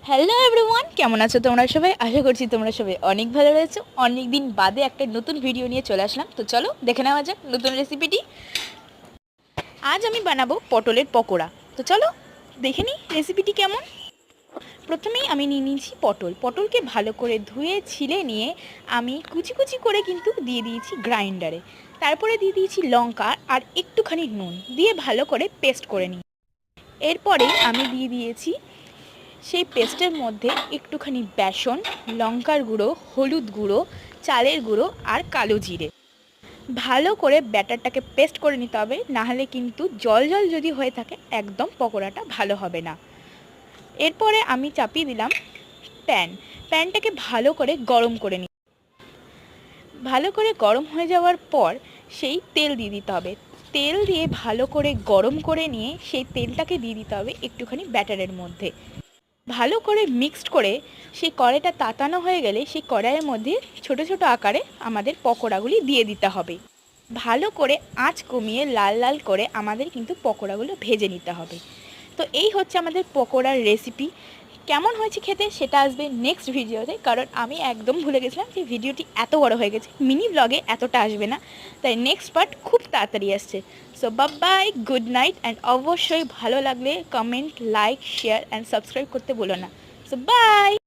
Hello everyone, কেমন আছো তোমরা সবাই? আশা করছি তোমরা সবাই অনেক ভালো রয়েছো। অনেক দিন বাদে একটা নতুন ভিডিও নিয়ে চলে আসলাম। তো চলো দেখে নেওয়া যাক নতুন রেসিপিটি। আজ আমি বানাবো পটলের পকোড়া। তো চলো দেখে নিই রেসিপিটি কেমন। প্রথমেই আমি নিয়ে নিয়েছি পটলকে ভালো করে ধুয়ে ছিলে নিয়ে আমি কুচি কুচি করে কিন্তু দিয়ে দিয়েছি গ্রাইন্ডারে। তারপরে দিয়ে দিয়েছি লঙ্কা আর একটুখানি নুন দিয়ে ভালো করে পেস্ট করে নিই। এরপরে আমি দিয়ে দিয়েছি সেই পেস্টের মধ্যে একটুখানি বেসন, লঙ্কার গুঁড়ো, হলুদ গুঁড়ো, চালের গুঁড়ো আর কালো জিরে। ভালো করে ব্যাটারটাকে পেস্ট করে নিতে হবে, নাহলে কিন্তু জল জল যদি হয়ে থাকে একদম পকোড়াটা ভালো হবে না। এরপরে আমি চাপিয়ে দিলাম প্যানটাকে ভালো করে গরম করে নিই। ভালো করে গরম হয়ে যাওয়ার পর সেই তেল দিয়ে দিতে হবে। তেল দিয়ে ভালো করে গরম করে নিয়ে সেই তেলটাকে দিয়ে দিতে হবে একটুখানি ব্যাটারের মধ্যে। ভালো করে মিক্সড করে সেই কড়াইটা তাতানো হয়ে গেলে সেই কড়াইয়ের মধ্যে ছোট ছোট আকারে আমাদের পকোড়াগুলি দিয়ে দিতে হবে। ভালো করে আঁচ কমিয়ে লাল লাল করে আমাদের কিন্তু পকোড়াগুলো ভেজে নিতে হবে। তো এই হচ্ছে আমাদের পকোড়ার রেসিপি। কেমন হয়েছে খেতে সেটা আসবে নেক্সট ভিডিওতে, কারণ আমি একদম ভুলে গেছিলাম যে ভিডিওটি এত বড় হয়ে গেছে, মিনি ব্লগে এতটা আসবে না, তাই নেক্সট পার্ট খুব তাড়াতাড়ি আসছে। So bye, good night, and অবশ্যই ভালো লাগলে comment, like, share and subscribe করতে বলো না। So by.